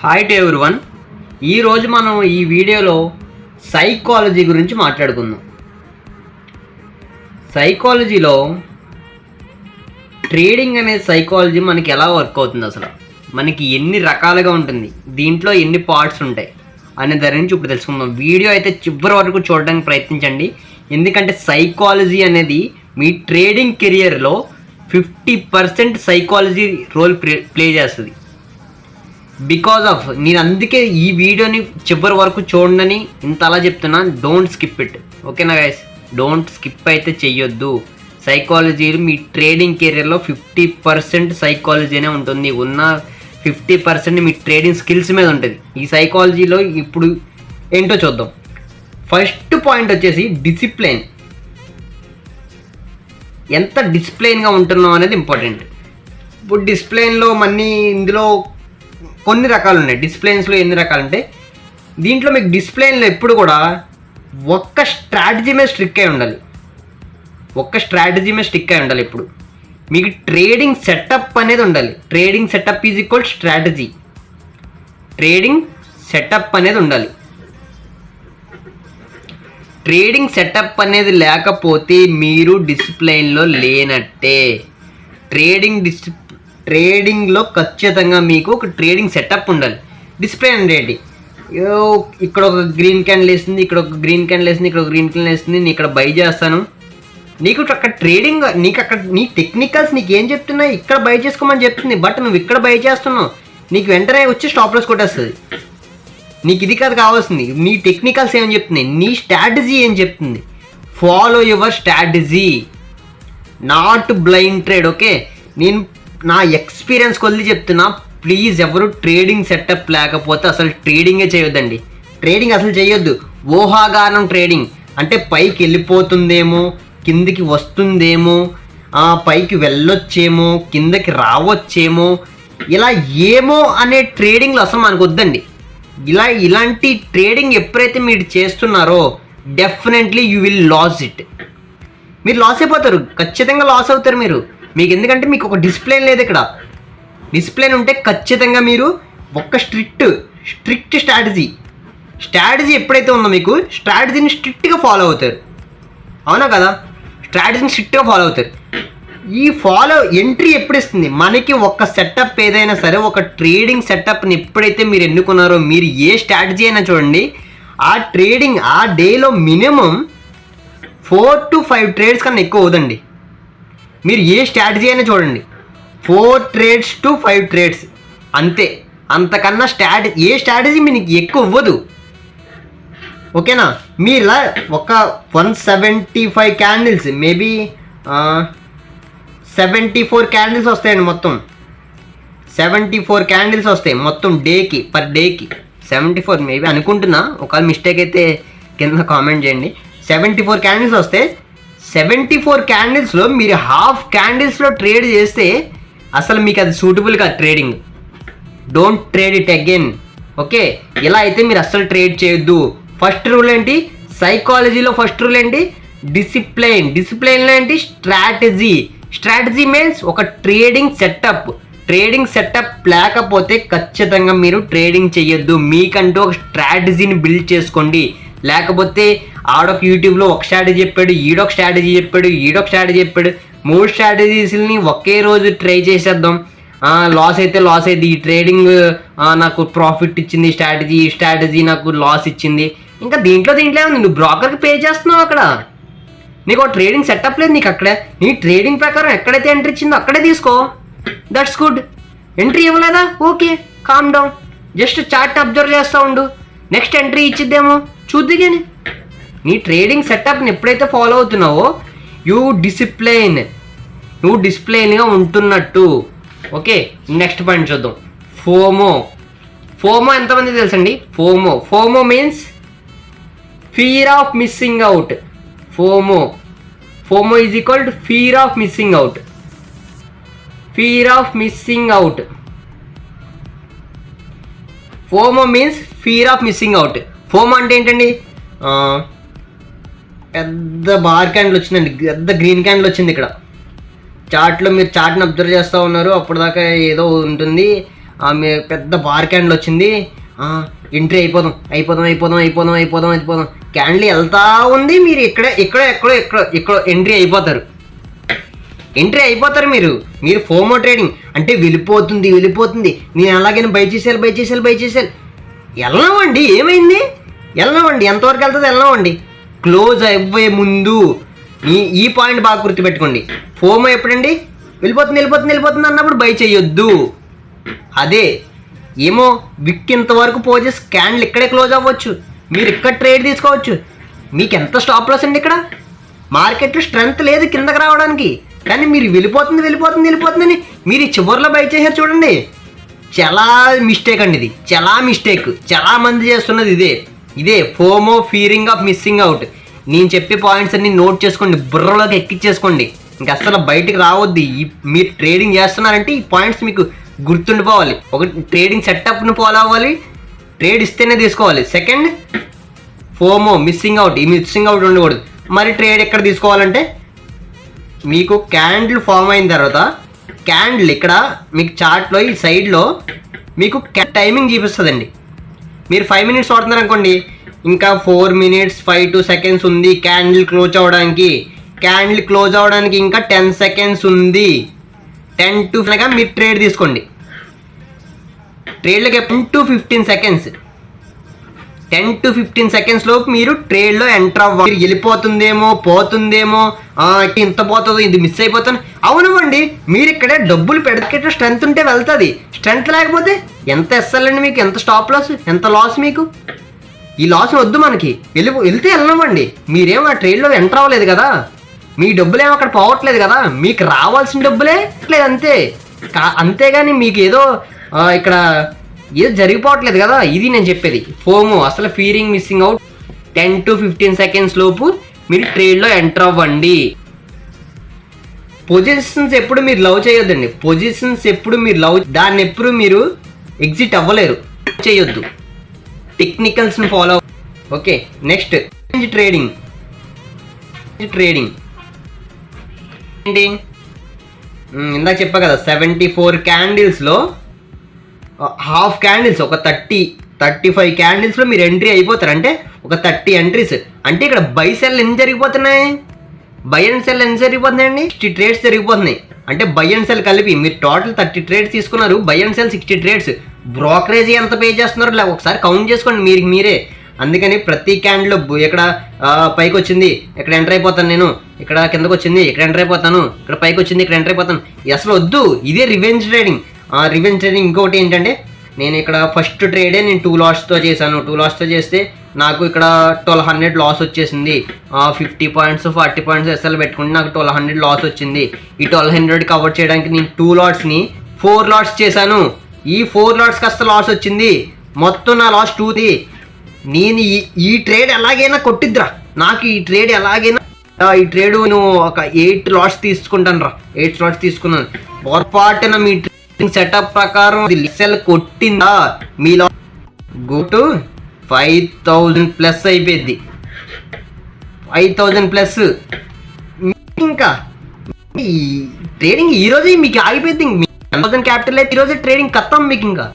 Hi to everyone. ఈరోజు మనం ఈ వీడియోలో సైకాలజీ గురించి మాట్లాడుకుందాం. సైకాలజీలో ట్రేడింగ్ అనే సైకాలజీ మనకి ఎలా వర్క్ అవుతుంది, అసలు మనకి ఎన్ని రకాలుగా ఉంటుంది, దీంట్లో ఎన్ని పార్ట్స్ ఉంటాయి అనే దాని నుంచి ఇప్పుడు తెలుసుకుందాం. వీడియో అయితే చివరి వరకు చూడడానికి ప్రయత్నించండి, ఎందుకంటే సైకాలజీ అనేది మీ ట్రేడింగ్ కెరియర్లో 50% సైకాలజీ రోల్ ప్లే చేస్తుంది. బికాజ్ ఆఫ్ నేను అందుకే ఈ వీడియోని చివరి వరకు చూడనని ఇంత అలా చెప్తున్నా. డోంట్ స్కిప్ ఇట్, ఓకేనా గైస్? డోంట్ స్కిప్ అయితే చెయ్యొద్దు. సైకాలజీ మీ ట్రేడింగ్ కెరియర్లో 50% సైకాలజీనే ఉంటుంది. ఉన్న 50% మీ ట్రేడింగ్ స్కిల్స్ మీద ఉంటుంది. ఈ సైకాలజీలో ఇప్పుడు ఏంటో చూద్దాం. ఫస్ట్ పాయింట్ వచ్చేసి డిసిప్లైన్. ఎంత డిసిప్లైన్గా ఉంటున్నాం అనేది ఇంపార్టెంట్. ఇప్పుడు డిసిప్లైన్లో ఇందులో కొన్ని రకాలు ఉన్నాయి. డిసిప్లైన్స్లో ఎన్ని రకాలు అంటే, దీంట్లో మీకు డిసిప్లైన్లో ఎప్పుడు కూడా ఒక్క స్ట్రాటజీ మీద స్ట్రిక్ అయి ఉండాలి. ఇప్పుడు మీకు ట్రేడింగ్ సెటప్ అనేది ఉండాలి. Trading setup is equal strategy. Trading setup అనేది ఉండాలి. ట్రేడింగ్ సెటప్ అనేది లేకపోతే మీరు డిసిప్లైన్లో లేనట్టే. ట్రేడింగ్లో ఖచ్చితంగా మీకు ఒక ట్రేడింగ్ సెటప్ ఉండాలి. డిసిప్లైన్ అంటే ఏంటి? ఇక్కడ ఒక గ్రీన్ క్యాండిల్ వేస్తుంది, ఇక్కడ ఒక గ్రీన్ క్యాండిల్ వేస్తుంది, ఇక్కడ ఒక గ్రీన్ క్యాండిల్ వేస్తుంది, నేను ఇక్కడ బై చేస్తాను. నీకు అక్కడ ట్రేడింగ్, నీకు అక్కడ నీ టెక్నికల్స్ నీకు ఏం చెప్తున్నాయి, ఇక్కడ బై చేసుకోమని చెప్తుంది. బట్ నువ్వు ఇక్కడ బై చేస్తున్నావు, నీకు వెంటనే వచ్చి స్టాప్ లాస్ కొట్టేస్తుంది. నీకు ఇది కాదు కావాల్సింది. నీ టెక్నికల్స్ ఏం చెప్తున్నాయి, నీ స్ట్రాటజీ ఏం చెప్తుంది. Follow your strategy, not blind trade. Okay, నేను నా ఎక్స్పీరియన్స్ కొద్ది చెప్తున్నా. ప్లీజ్ ఎవరు ట్రేడింగ్ సెటప్ లేకపోతే అసలు ట్రేడింగే చేయొద్దండి. ట్రేడింగ్ అసలు చేయొద్దు. ఊహాగానం ట్రేడింగ్ అంటే పైకి వెళ్ళిపోతుందేమో, కిందికి వస్తుందేమో, పైకి వెళ్ళొచ్చేమో, కిందకి రావచ్చేమో, ఇలా ఏమో అనే ట్రేడింగ్లో అసలు మనకు వద్దండి. ఇలాంటి ట్రేడింగ్ ఎప్పుడైతే మీరు చేస్తున్నారో definitely you will loss it. మీరు లాస్ అయిపోతారు, ఖచ్చితంగా లాస్ అవుతారు మీరు. మీకు ఎందుకంటే మీకు ఒక డిసిప్లైన్ లేదు. ఇక్కడ డిసిప్లైన్ ఉంటే ఖచ్చితంగా మీరు ఒక స్ట్రిక్ట్ స్ట్రాటజీ ఎప్పుడైతే ఉందో మీకు స్ట్రాటజీని స్ట్రిక్ట్గా ఫాలో అవుతారు. అవునా కదా? స్ట్రాటజీని స్ట్రిక్ట్గా ఫాలో అవుతారు. ఈ ఎంట్రీ ఎప్పుడు ఇస్తుంది మనకి? ఒక సెటప్ ఏదైనా సరే, ఒక ట్రేడింగ్ సెటప్ని ఎప్పుడైతే మీరు ఎన్నుకున్నారో, మీరు ఏ స్ట్రాటజీ అయినా చూడండి, ఆ ట్రేడింగ్ ఆ డేలో మినిమం 4 to 5 ట్రేడ్స్ కన్నా ఎక్కువ అవుదండి. మీరు ఏ స్ట్రాటజీ అయినా చూడండి, 4 trades to 5 trades అంతే. అంతకన్నా ఏ స్ట్రాటజీ మీకు ఎక్కువ ఇవ్వదు. ఓకేనా? మీరు ఒక 175 క్యాండిల్స్, మేబీ 74 క్యాండిల్స్ వస్తాయండి. మొత్తం 74 క్యాండిల్స్ వస్తాయి మొత్తం పర్ డేకి 74 మేబీ అనుకుంటున్నా. ఒకవేళ మిస్టేక్ అయితే కింద కామెంట్ చేయండి. 74 క్యాండిల్స్ వస్తే 74 క్యాండిల్స్లో మీరు హాఫ్ క్యాండిల్స్లో ట్రేడ్ చేస్తే అసలు మీకు అది సూటబుల్ కాదు trading. Don't trade it again. Okay, ఇలా అయితే మీరు అస్సలు ట్రేడ్ చేయొద్దు. ఫస్ట్ రూల్ ఏంటి సైకాలజీలో? ఫస్ట్ రూల్ ఏంటి? డిసిప్లైన్లో ఏంటి? స్ట్రాటజీ మీన్స్ ఒక ట్రేడింగ్ సెటప్ లేకపోతే ఖచ్చితంగా మీరు ట్రేడింగ్ చేయొద్దు. మీకంటూ ఒక స్ట్రాటజీని బిల్డ్ చేసుకోండి. లేకపోతే ఆడొక యూట్యూబ్లో ఒక స్ట్రాటజీ చెప్పాడు, ఈడొక స్ట్రాటజీ చెప్పాడు, 3 స్ట్రాటజీస్ని ఒకే రోజు ట్రై చేసేద్దాం. లాస్ అయితే ఈ ట్రేడింగ్ నాకు ప్రాఫిట్ ఇచ్చింది, ఈ స్ట్రాటజీ నాకు లాస్ ఇచ్చింది. ఇంకా దీంట్లో ఏముంది? నువ్వు బ్రోకర్కి పే చేస్తున్నావు. అక్కడ నీకు ఒక ట్రేడింగ్ సెటప్ లేదు. నీకు అక్కడే నీ ట్రేడింగ్ ప్రకారం ఎక్కడైతే ఎంట్రీ ఇచ్చిందో అక్కడే తీసుకో. That's good. ఎంట్రీ ఇవ్వలేదా? Okay, calm down. Just chart observe చేస్తూ ఉండు. నెక్స్ట్ ఎంట్రీ ఇచ్చిద్దేమో చూద్ది. కానీ నీ ట్రేడింగ్ సెటప్ని ఎప్పుడైతే ఫాలో అవుతున్నావో నువ్వు డిసిప్లైన్గా ఉంటున్నట్టు. ఓకే, నెక్స్ట్ పాయింట్ చూద్దాం. ఫోమో ఎంతమంది తెలుసండి? FOMO means fear of missing out. FOMO is equal to fear of missing out. FOMO means fear of missing out. FOMO అంటే ఏంటండి? పెద్ద బార్ క్యాండిల్ వచ్చిందండి, పెద్ద గ్రీన్ క్యాండిల్ వచ్చింది. ఇక్కడ చార్ట్లో మీరు చార్ట్ని అబ్జర్వ్ చేస్తూ ఉన్నారు. అప్పటిదాకా ఏదో ఉంటుంది, మీ పెద్ద బార్ క్యాండిల్ వచ్చింది, ఎంట్రీ అయిపోదాం. క్యాండిల్ వెళ్తా ఉంది, మీరు ఎక్కడో ఎంట్రీ అయిపోతారు. మీరు ఫోమో ట్రేడింగ్ అంటే వెళ్ళిపోతుంది, నేను అలాగైనా బై చేసేయాలి. వెళ్ళనామండి, ఏమైంది? వెళ్ళనామండి, ఎంతవరకు వెళ్తుంది? వెళ్ళనామండి. క్లోజ్ అవ్వే ముందు ఈ పాయింట్ బాగా గుర్తుపెట్టుకోండి. ఫోమో ఎప్పుడండి? వెళ్ళిపోతుంది అన్నప్పుడు బై చేయొద్దు. అదే ఏమో విక్ ఇంతవరకు పోజెస్ క్యాండిల్ ఇక్కడే క్లోజ్ అవ్వచ్చు, మీరు ఇక్కడ ట్రేడ్ తీసుకోవచ్చు. మీకు ఎంత స్టాప్ లాస్ అండి? ఇక్కడ మార్కెట్లో స్ట్రెంత్ లేదు కిందకి రావడానికి, కానీ మీరు వెళ్ళిపోతుందని మీరు చివరిలో బై చేశారు చూడండి. చాలా మిస్టేక్ అండి ఇది, చాలా మంది చేస్తున్నది ఇదే FOMO, Fearing of missing out. నేను చెప్పే పాయింట్స్ అన్ని నోట్ చేసుకోండి, బుర్రలోకి ఎక్కించేసుకోండి, ఇంకా అసలు బయటికి రావద్దు. మీరు ట్రేడింగ్ చేస్తున్నారంటే ఈ పాయింట్స్ మీకు గుర్తుండిపోవాలి. ఒకటి ట్రేడింగ్ సెటప్ను ఫాలో అవ్వాలి, ట్రేడ్ ఇస్తేనే తీసుకోవాలి. సెకండ్ ఫోమో, మిస్సింగ్ అవుట్ ఉండకూడదు. మరి ట్రేడ్ ఎక్కడ తీసుకోవాలంటే మీకు క్యాండిల్ ఫామ్ అయిన తర్వాత క్యాండిల్ ఇక్కడ మీకు చార్ట్లో ఈ సైడ్లో మీకు టైమింగ్ చూపిస్తుందండి. మీరు 5 మినిట్స్ వాడుతున్నారు అనుకోండి, ఇంకా 4 మినిట్స్ 5 seconds ఉంది క్యాండిల్ క్లోజ్ అవ్వడానికి, ఇంకా 10 seconds ఉంది. 10 to మీరు ట్రేడ్ తీసుకోండి. ట్రేడ్లోకి 10 to 15 seconds, 10 to 15 seconds లోపు మీరు ట్రేడ్లో ఎంటర్ అవ్వాలి. వెళ్ళిపోతుందేమో, పోతుందేమో, ఇంత పోతుందో, ఇది మిస్ అయిపోతాను. అవునవ్వండి, మీరు ఇక్కడే డబ్బులు పెడితే స్ట్రెంత్ ఉంటే వెళ్తుంది, స్ట్రెంత్ లేకపోతే ఎంత ఎస్ఎల్ండి మీకు, ఎంత స్టాప్ లాస్, ఎంత లాస్ మీకు. ఈ లాస్ వద్దు మనకి, వెళ్తే వెళ్ళనివ్వండి. మీరేమో ఆ ట్రేడ్లో ఎంటర్ అవ్వలేదు కదా, మీ డబ్బులు ఏమో అక్కడ పోవట్లేదు కదా, మీకు రావాల్సిన డబ్బులే లేదు అంతే. అంతేగాని మీకు ఏదో ఇక్కడ ఏదో జరిగిపోవట్లేదు కదా. ఇది నేను చెప్పేది ఫోమో, అసలు Fearing missing out. 10 to 15 seconds లోపు మీరు ట్రేడ్లో ఎంటర్ అవ్వండి. పొజిషన్స్ ఎప్పుడు మీరు లవ్ చేయొద్దండి, దాన్ని ఎప్పుడు మీరు ఎగ్జిట్ అవ్వలేరు, చేయొద్దు. టెక్నికల్స్ని ఫాలో. ఓకే, నెక్స్ట్ ట్రేడింగ్ ఏంటి? ఇందాక చెప్పా కదా, 74 క్యాండిల్స్లో హాఫ్ క్యాండిల్స్, ఒక 35 క్యాండిల్స్లో మీరు ఎంట్రీ అయిపోతారు. అంటే ఒక 30 ఎంట్రీస్. అంటే ఇక్కడ బై సెల్ ఎన్ని జరిగిపోతున్నాయి, బై అండ్ సెల్ ఎన్ని జరిగిపోతున్నాయండి? 60 ట్రేడ్స్ జరిగిపోతున్నాయి. అంటే బై అండ్ సెల్ కలిపి మీరు టోటల్ 30 ట్రేడ్స్ తీసుకున్నారు, by and cell 60 trades. Brokerage ఎంత పే చేస్తున్నారు ఒకసారి కౌంట్ చేసుకోండి మీరే. అందుకని ప్రతి క్యాండిల్ ఇక్కడ పైకి వచ్చింది, ఇక్కడ ఎంటర్ అయిపోతాను నేను, ఇక్కడ కిందకు వచ్చింది, ఇక్కడ ఎంటర్ అయిపోతాను, ఇక్కడ పైకి వచ్చింది, ఇక్కడ ఎంటర్ అయిపోతాను. అసలు వద్దు, ఇదే రివెంజ్ ట్రేడింగ్. ఇంకొకటి ఏంటంటే, నేను ఇక్కడ ఫస్ట్ ట్రేడే నేను 2 లాస్తో చేశాను. 2 లాస్తో చేస్తే నాకు ఇక్కడ 1200 లాస్ వచ్చేసింది. 50 points 40 points ఎస్ఎల్ పెట్టుకుంటే నాకు 1200 లాస్ వచ్చింది. ఈ 1200 కవర్ చేయడానికి నేను 2 లాట్స్ని 4 లాట్స్ చేశాను. ఈ 4 లాట్స్ కాస్త లాస్ వచ్చింది, మొత్తం నా లాస్ 2ది. నేను ఈ ట్రేడ్ ఎలాగైనా కొట్టిద్దిరా, నాకు ఈ ట్రేడ్ నేను ఒక 8 లాట్స్ తీసుకుంటాను రా. 8 లాట్స్ తీసుకున్నాను. పొరపాటున మీ సెటప్ ప్రకారం సెల్ కొట్టిందా, మీ లాస్ గో టు 5000+ అయిపోయింది. 5000+. ఇంకా ట్రేడింగ్ ఈరోజే మీకు ఆగిపోయింది. 10,000 క్యాపిటల్ అయితే ఈరోజే ట్రేడింగ్ ఖతం మీకు. ఇంకా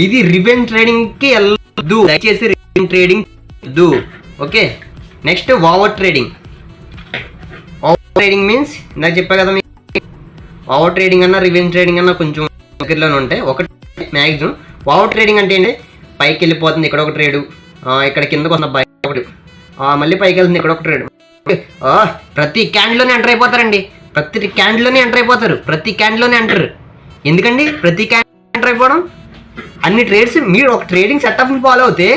ఇది రివెంజ్ ట్రేడింగ్కి వెళ్ళొద్దు, దయచేసి రివెంజ్ ట్రేడింగ్ వద్దు. Okay, next over trading. Means నాకు చెప్పా కదా, ఓవర్ ట్రేడింగ్ అన్నా రివెంజ్ ట్రేడింగ్ అన్నా కొంచెం దగ్గరలోనే ఉంటాయి. ఒకటి మ్యాక్సిమం. ఓవర్ ట్రేడింగ్ అంటే ఏంటి? పైకి వెళ్ళిపోతుంది ఇక్కడ ఒక ట్రేడు, ఇక్కడ కిందకు వస్తున్న బయట ఒకటి, మళ్ళీ పైకి వెళ్తుంది ఇక్కడ ఒక ట్రేడ్. ప్రతి క్యాండిల్లోనే ఎంటర్ అయిపోతారండి, ప్రతి క్యాండిల్లోనే ఎంటర్. ఎందుకండి ప్రతి క్యాండిల్ ఎంటర్ అయిపోవడం? అన్ని ట్రేడ్స్ మీరు ఒక ట్రేడింగ్ సెటప్ని ఫాలో అవుతే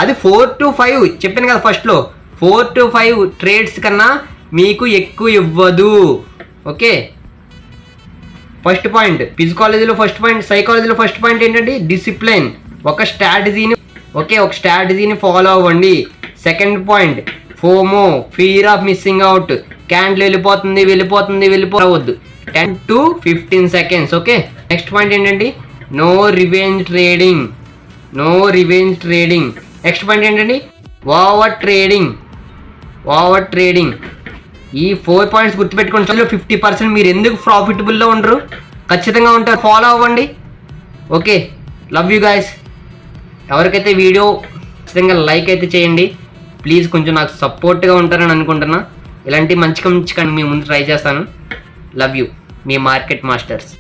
అది 4 to 5 చెప్పాను కదా ఫస్ట్లో, 4 to 5 ట్రేడ్స్ కన్నా మీకు ఎక్కువ ఇవ్వదు. ఓకే, ఫస్ట్ పాయింట్ ఫిజికాలజీలో ఫస్ట్ పాయింట్, సైకాలజీలో ఫస్ట్ పాయింట్ ఏంటంటే డిసిప్లైన్. ఒక స్ట్రాటజీని ఫాలో అవ్వండి. Second point FOMO, fear of missing out. Candle వెళ్ళిపోవద్దు. 10 to 15 seconds. Okay, next point ఏంటంటే no revenge trading. Next point ఏంటంటే ఓవర్ ట్రేడింగ్. ఈ 4 పాయింట్స్ గుర్తుపెట్టుకోండి. 50% మీరు ఎందుకు ప్రాఫిటబుల్లో ఉండరు? ఖచ్చితంగా ఉంటారు, ఫాలో అవ్వండి. Okay, love you guys. ఎవరికైతే వీడియో ఖచ్చితంగా లైక్ అయితే చేయండి ప్లీజ్. కొంచెం నాకు సపోర్ట్గా ఉంటారని అనుకుంటున్నా. ఇలాంటి మంచి మీ ముందు ట్రై చేస్తాను. Love you, me market masters.